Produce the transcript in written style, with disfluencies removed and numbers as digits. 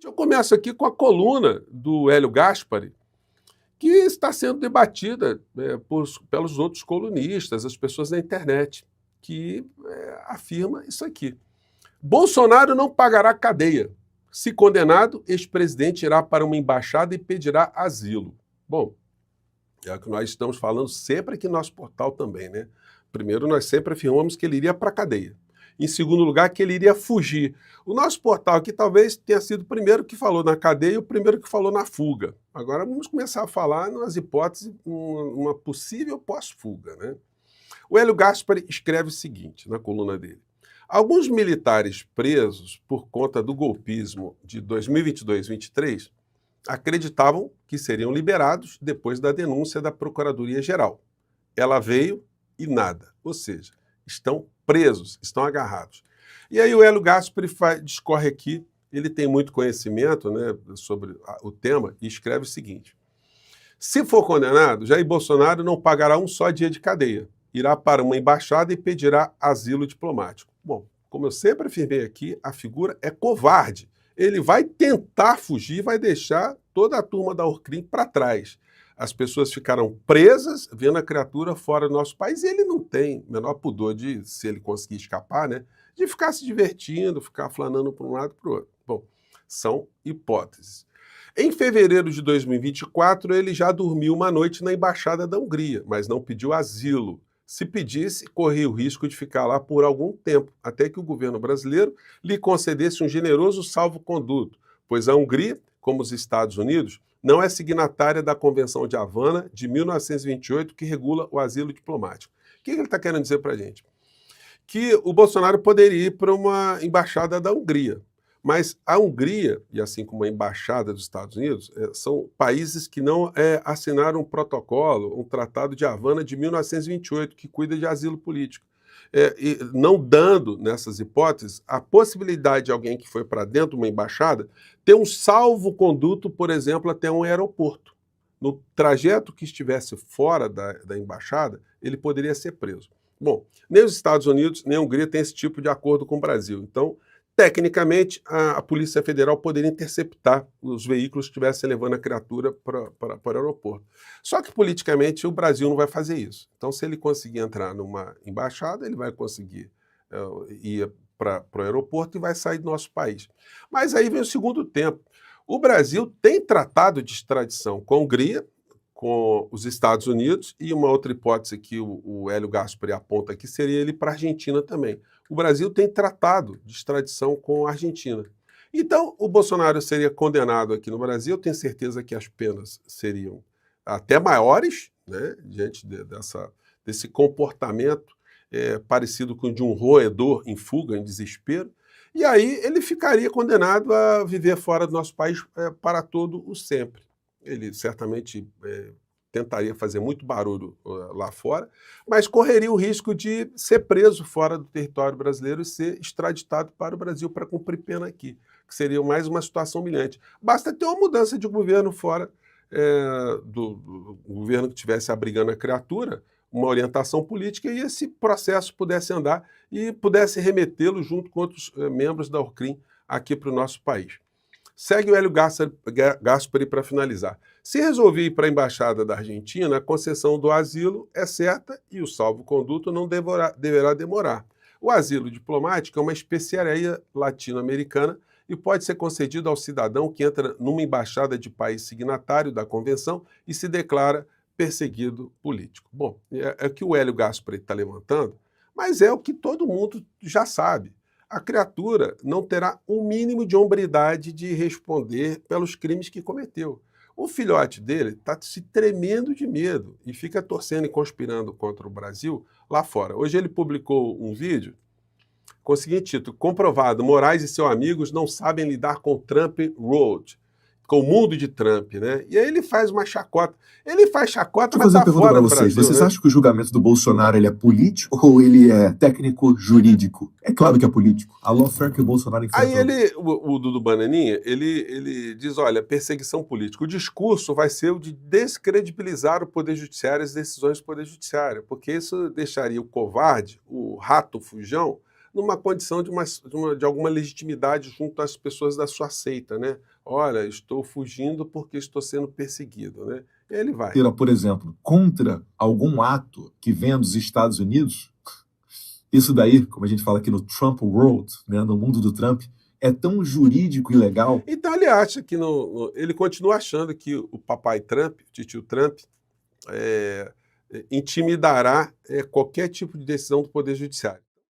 Eu começo aqui com a coluna do Hélio Gaspari, que está sendo debatida pelos outros colunistas, as pessoas na internet, que afirma isso aqui. Bolsonaro não pagará cadeia. Se condenado, ex-presidente irá para uma embaixada e pedirá asilo. Bom, é o que nós estamos falando sempre aqui no nosso portal também, né? Primeiro, nós sempre afirmamos que ele iria para a cadeia. Em segundo lugar, que ele iria fugir. O nosso portal aqui talvez tenha sido o primeiro que falou na cadeia e o primeiro que falou na fuga. Agora vamos começar a falar nas hipóteses, uma possível pós-fuga, né? O Hélio Gaspari escreve o seguinte na coluna dele. Alguns militares presos por conta do golpismo de 2022-23 acreditavam que seriam liberados depois da denúncia da Procuradoria-Geral. Ela veio e nada, ou seja, estão presos, estão agarrados. E aí o Hélio Gaspari discorre aqui, ele tem muito conhecimento, né, sobre o tema e escreve o seguinte: se for condenado, Jair Bolsonaro não pagará um só dia de cadeia, irá para uma embaixada e pedirá asilo diplomático. Bom, como eu sempre afirmei aqui, a figura é covarde. Ele vai tentar fugir, vai deixar toda a turma da Orcrim para trás. As pessoas ficaram presas, vendo a criatura fora do nosso país, e ele não tem o menor pudor de, se ele conseguir escapar, né, de ficar se divertindo, ficar flanando para um lado e para o outro. Bom, são hipóteses. Em fevereiro de 2024, ele já dormiu uma noite na Embaixada da Hungria, mas não pediu asilo. Se pedisse, corria o risco de ficar lá por algum tempo, até que o governo brasileiro lhe concedesse um generoso salvo-conduto, pois a Hungria, como os Estados Unidos, não é signatária da Convenção de Havana de 1928, que regula o asilo diplomático. O que ele está querendo dizer para a gente? Que o Bolsonaro poderia ir para uma embaixada da Hungria, mas a Hungria, e assim como a embaixada dos Estados Unidos, são países que não assinaram um protocolo, um tratado de Havana de 1928, que cuida de asilo político. E não dando, nessas hipóteses, a possibilidade de alguém que foi para dentro de uma embaixada ter um salvo-conduto, por exemplo, até um aeroporto. No trajeto que estivesse fora da embaixada, ele poderia ser preso. Bom, nem os Estados Unidos, nem a Hungria têm esse tipo de acordo com o Brasil. Então, tecnicamente, a Polícia Federal poderia interceptar os veículos que estivessem levando a criatura para o aeroporto. Só que, politicamente, o Brasil não vai fazer isso. Então, se ele conseguir entrar numa embaixada, ele vai conseguir ir para o aeroporto e vai sair do nosso país. Mas aí vem o segundo tempo. O Brasil tem tratado de extradição com a Hungria, com os Estados Unidos, e uma outra hipótese que o Hélio Gaspari aponta aqui seria ele para a Argentina também. O Brasil tem tratado de extradição com a Argentina. Então, o Bolsonaro seria condenado aqui no Brasil, eu tenho certeza que as penas seriam até maiores, né, diante desse comportamento parecido com o de um roedor em fuga, em desespero, e aí ele ficaria condenado a viver fora do nosso país para todo o sempre. Ele certamente tentaria fazer muito barulho lá fora, mas correria o risco de ser preso fora do território brasileiro e ser extraditado para o Brasil para cumprir pena aqui, que seria mais uma situação humilhante. Basta ter uma mudança de governo fora do governo que estivesse abrigando a criatura, uma orientação política, e esse processo pudesse andar e pudesse remetê-lo junto com outros membros da Orcrim aqui para o nosso país. Segue o Hélio Gaspari para finalizar. Se resolver ir para a Embaixada da Argentina, a concessão do asilo é certa e o salvo-conduto não deverá demorar. O asilo diplomático é uma especiaria latino-americana e pode ser concedido ao cidadão que entra numa embaixada de país signatário da Convenção e se declara perseguido político. Bom, é o que o Hélio Gaspari está levantando, mas é o que todo mundo já sabe. A criatura não terá o mínimo de hombridade de responder pelos crimes que cometeu. O filhote dele está se tremendo de medo e fica torcendo e conspirando contra o Brasil lá fora. Hoje ele publicou um vídeo com o seguinte título: comprovado, Moraes e seus amigos não sabem lidar com Trump Road, com o mundo de Trump, né? E aí ele faz uma chacota. Ele faz chacota, mas tá fora do Brasil, vocês né? acham que o julgamento do Bolsonaro ele é político ou ele é técnico-jurídico? É claro que é político. A lawfare que o Bolsonaro enfrentou. Aí o Dudu Bananinha, ele diz, olha, perseguição política. O discurso vai ser o de descredibilizar o Poder Judiciário, as decisões do Poder Judiciário, porque isso deixaria o covarde, o rato fujão, numa condição de alguma legitimidade junto às pessoas da sua seita, né? Olha, estou fugindo porque estou sendo perseguido, né? E ele vai. Por exemplo, contra algum ato que venha dos Estados Unidos, isso daí, como a gente fala aqui no Trump World, né, no mundo do Trump, é tão jurídico e legal. Então ele acha que ele continua achando que o papai Trump, o titio Trump, intimidará qualquer tipo de decisão do Poder Judiciário.